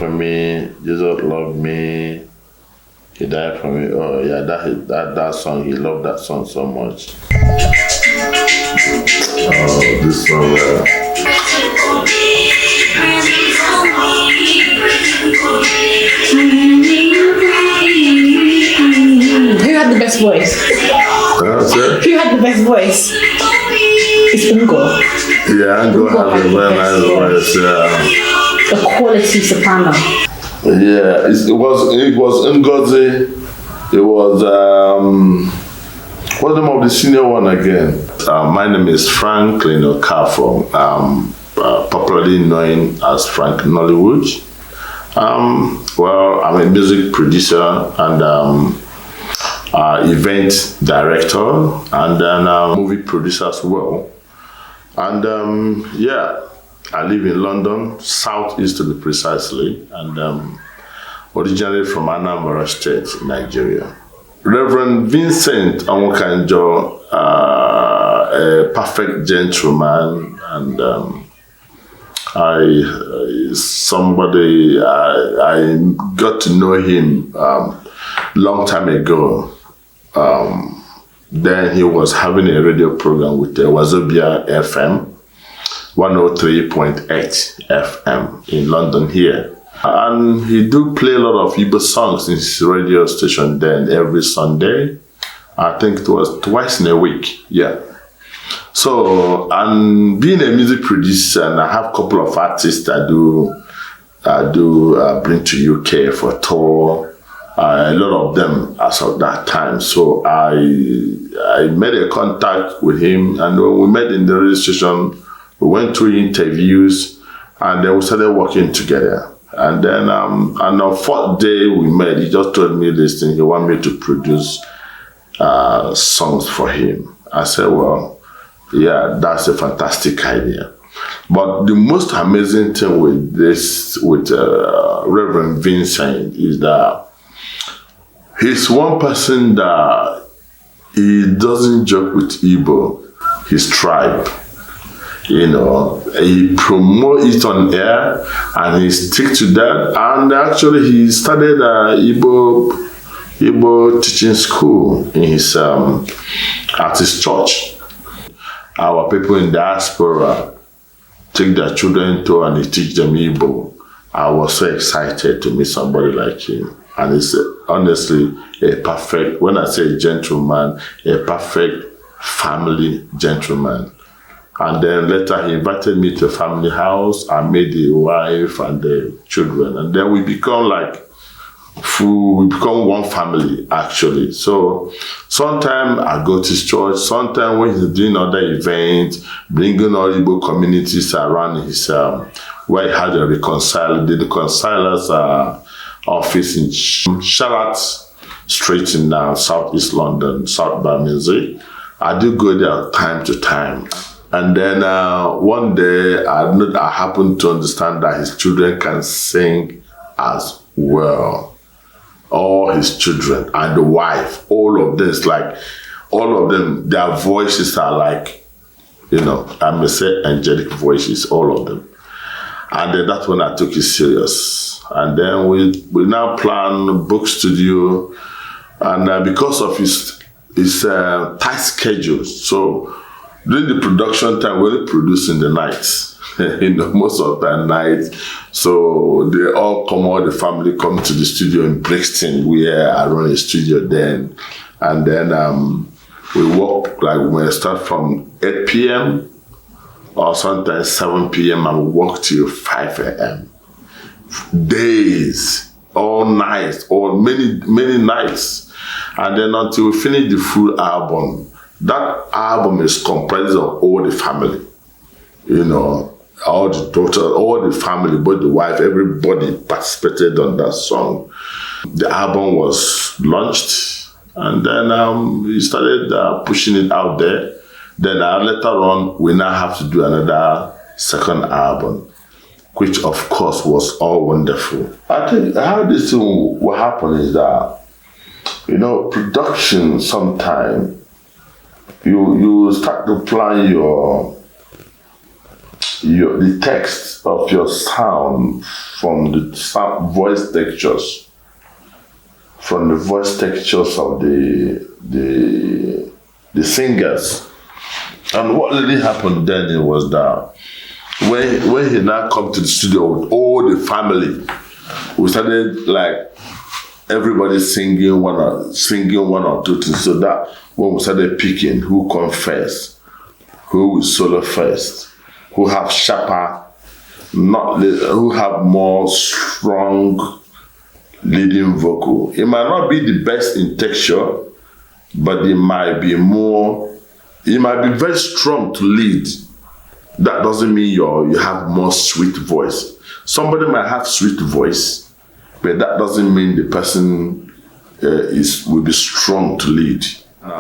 for me, Jesus loved me, he died for me. Oh yeah, that song, he loved that song so much. Oh, this song, Who had the best voice? Who had the best voice? It's Ngo. Yeah, Ngo had a very nice voice. The quality soprano. Yeah, it was Ngozi. It was what's the name of the senior one again? My name is Franklin Okafor, popularly known as Frank Nollywood. Well, I'm a music producer and event director, and then movie producer as well. And yeah, I live in London, southeast to be precisely, and originally from Anambra State, Nigeria. Reverend Vincent Awokanjo, a perfect gentleman, and I got to know him long time ago. Then he was having a radio program with Wazobia FM, 103.8 FM in London here. And he do play a lot of Igbo songs in his radio station then every Sunday. I think it was twice in a week, yeah. So, and being a music producer, and I have a couple of artists I do bring to UK for tour. A lot of them as of that time. So I made a contact with him, and when we met in the radio station, we went through interviews, and then we started working together. And then on the fourth day we met, he just told me this thing, he wanted me to produce songs for him. I said, well, yeah, that's a fantastic idea. But the most amazing thing with this, with Reverend Vincent, is that he's one person that he doesn't joke with Igbo, his tribe. You know, he promotes it on air and he sticks to that. And actually, he started Igbo teaching school in his at his church. Our people in diaspora take their children to and they teach them Igbo. I was so excited to meet somebody like him. And it's honestly a perfect, when I say gentleman, a perfect family gentleman. And then later he invited me to a family house. I met the wife and the children. And then we become one family actually. So sometimes I go to his church, sometimes when he's doing other events, bringing all Igbo communities around his, where he had the Reconcilers office in Charlotte Street in southeast London, South Bermondsey. I do go there time to time. And then one day I happened to understand that his children can sing as well. All his children and the wife, all of them, all of them, their voices are like, you know, I may say angelic voices, all of them. And then that's when I took it serious. And then we now plan book studio, and because of his tight schedule, so during the production time, we're producing the nights, you know, most of the night. So they all the family come to the studio in Brixton, where I run a studio then. And then we work, we start from 8 p.m. or sometimes 7 p.m. and we work till 5 a.m. Days, all nights, or many nights. And then until we finish the full album. That album is comprised of all the family, you know, all the daughters, all the family, both the wife, everybody participated on that song. The album was launched, and then we started pushing it out there. Then later on, we now have to do another second album, which of course was all wonderful. I think how this thing will happen is that, you know, production sometime, you start to plan the text of your sound from the voice textures, of the singers. And what really happened then was that when he now come to the studio with all the family, we started like everybody singing one or two things. So that when we started picking who come first, who will solo first, who have sharper, who have more strong leading vocal. It might not be the best in texture, but it might be very strong to lead. That doesn't mean you have more sweet voice. Somebody might have sweet voice, but that doesn't mean the person will be strong to lead.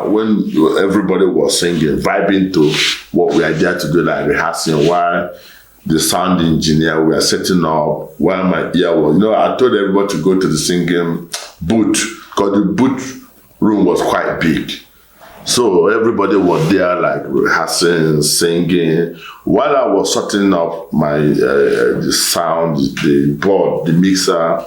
When everybody was singing, vibing to what we are there to do, like rehearsing, while the sound engineer, we are setting up, while my ear was, I told everybody to go to the singing booth, because the booth room was quite big. So everybody was there like rehearsing, singing. While I was setting up my the sound, the board, the mixer,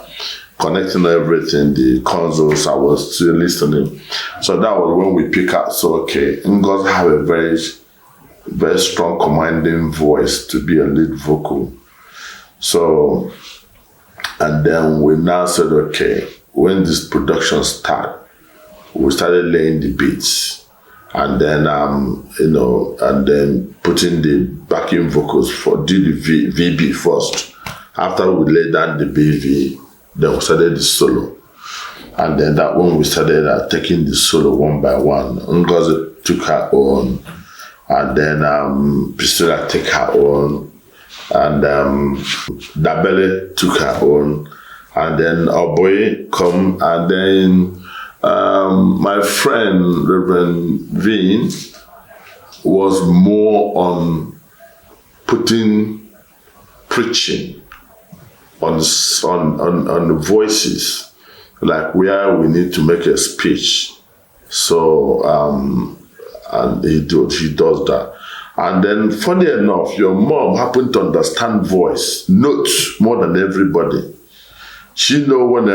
connecting everything, the consoles, I was still listening. So that was when we pick up. So okay, Ngos have a very, very strong commanding voice to be a lead vocal. So, and then we now said, okay, when this production start, we started laying the beats. And then, and then putting the backing vocals do the VB first. After we laid down the BV, then we started the solo. And then that when we started taking the solo one by one, Ngozi took her own, and then Priscilla took her own, and Dabele took her own, and then Obui come, and then my friend Reverend Vin was more on preaching on the voices, like where we need to make a speech. So and he does that. And then funny enough, your mom happened to understand voice notes more than everybody. She know when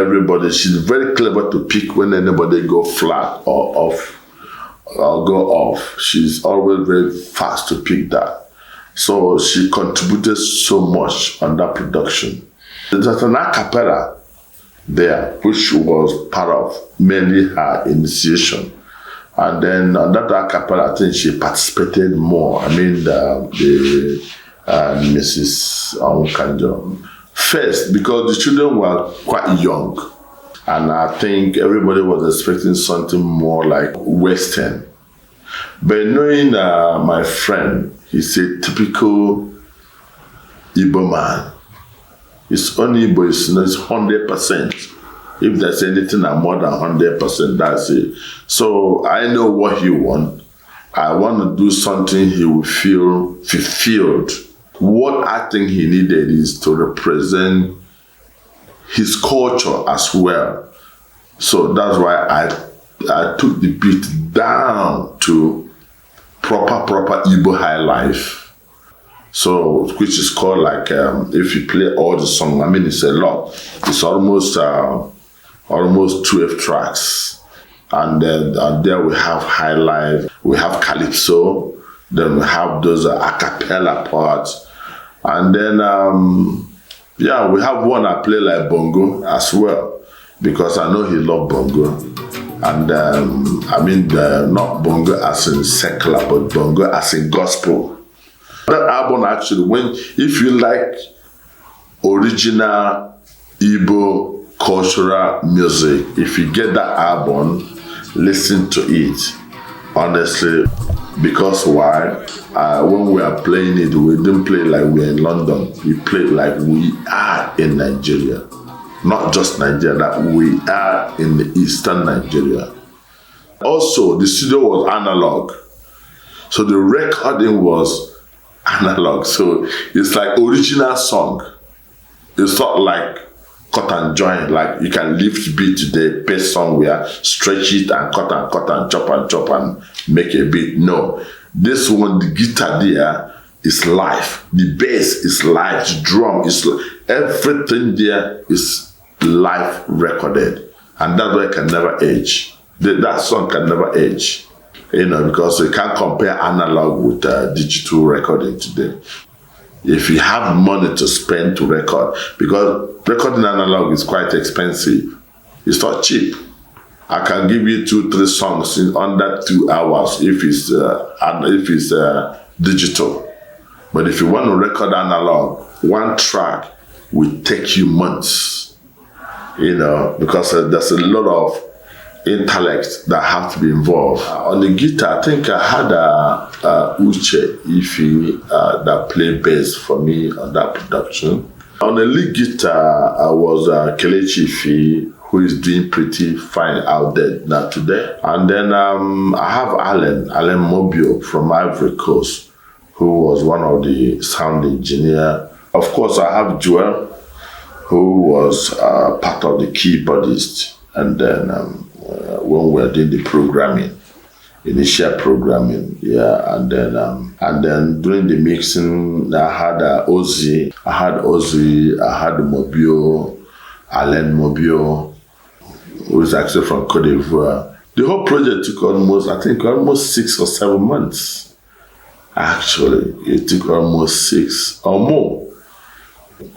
she's very clever to pick when anybody go flat or off or go off. She's always very fast to pick that. So she contributed so much on that production. There's an a cappella there, which was part of mainly her initiation. And then on that a cappella, I think she participated more. I mean, Mrs. Onkanjo. First, because the children were quite young, and I think everybody was expecting something more like Western. But knowing my friend, he's a typical Igbo man. It's only Igbo, it's 100%. If there's anything more than 100%, that's it. So I know what he wants. I want to do something he will feel fulfilled. What I think he needed is to represent his culture as well. So that's why I took the beat down to proper Igbo high life. So, which is called like, if you play all the songs, I mean, it's a lot. It's almost 12 tracks. And then there we have high life, we have calypso, then we have those a cappella parts. And then, we have one I play like bongo as well, because I know he loves bongo. And I mean, not bongo as in secular, but bongo as in gospel. That album actually, if you like original Igbo cultural music, if you get that album, listen to it, honestly. Because why? When we are playing it, we didn't play like we're in London. We played like we are in Nigeria. Not just Nigeria, that we are in the Eastern Nigeria. Also, the studio was analog. So the recording was analog. So it's like original song. It's not like cut and join, like you can lift beat today, paste somewhere, stretch it and cut and chop and make a beat. No. This one, the guitar there, is live. The bass is live. The drum is everything there is live recorded, and that way can never age. That song can never age, because you can't compare analog with digital recording today. If you have money to spend to record, because recording analog is quite expensive, it's not cheap. I can give you 2-3 songs in under 2 hours if it's digital. But if you want to record analog, one track will take you months, because there's a lot of intellect that have to be involved. On the guitar, I think I had Uche Ifi that played bass for me on that production. On the lead guitar, I was Kelechi Ifi, who is doing pretty fine out there now today. And then I have Alan Mobio from Ivory Coast, who was one of the sound engineer. Of course, I have Joel, who was part of the keyboardist. And then when we were doing the programming, initial programming, and then during the mixing, I had Ozzy, I had Mobio, Alain Mobio, who is actually from Cote d'Ivoire. The whole project took almost 6 or 7 months. Actually, it took almost 6 or more.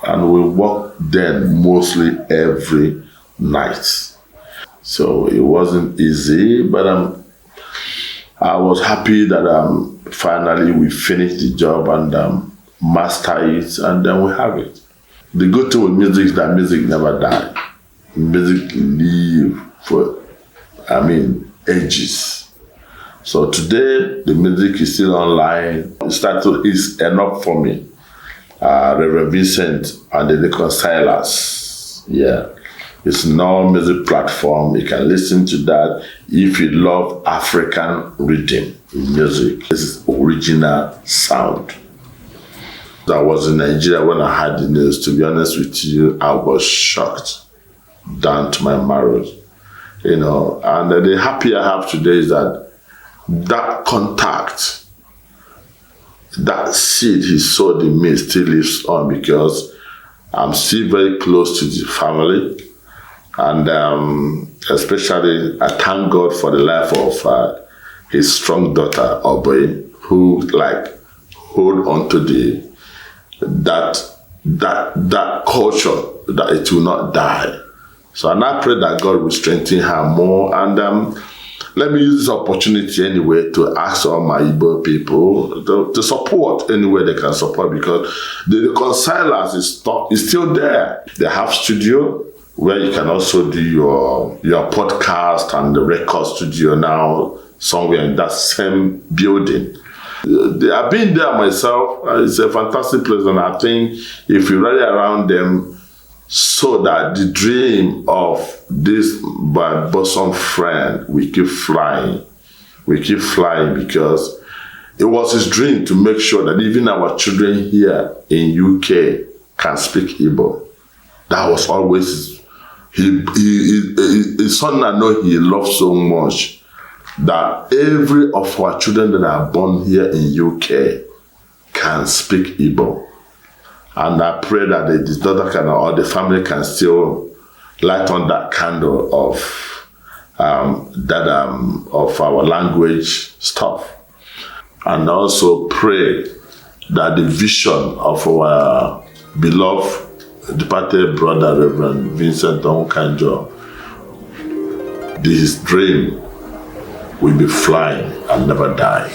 And we worked then mostly every night. So it wasn't easy, but I was happy that finally we finished the job and master it, and then we have it. The good thing with music is that music never dies. Music live for, ages. So today, the music is still online. It's enough for me. Reverend Vincent and the Reconcilers. It's now a music platform. You can listen to that if you love African rhythm music. This is original sound. I was in Nigeria when I had the news. To be honest with you, I was shocked down to my marrow. And the happy I have today is that contact, that seed he sowed in me still lives on, because I'm still very close to the family. And especially, I thank God for the life of his strong daughter, Obui, who hold on to that culture, that it will not die. So, and I pray that God will strengthen her more. And let me use this opportunity anyway to ask all my Igbo people to support any way they can support, because the Reconcilers is still there. They have studio where you can also do your podcast and the record studio now somewhere in that same building. I've been there myself. It's a fantastic place, and I think if you rally around them, so that the dream of this my bosom friend will keep flying. We keep flying, because it was his dream to make sure that even our children here in UK can speak Igbo. That was always his son. I know he loved so much that every of our children that are born here in UK can speak Igbo. And I pray that the daughter or the family can still light on that candle of of our language stuff. And also pray that the vision of our beloved departed brother, Reverend Vincent Onkanjo, his dream will be flying and never die.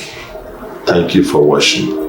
Thank you for watching.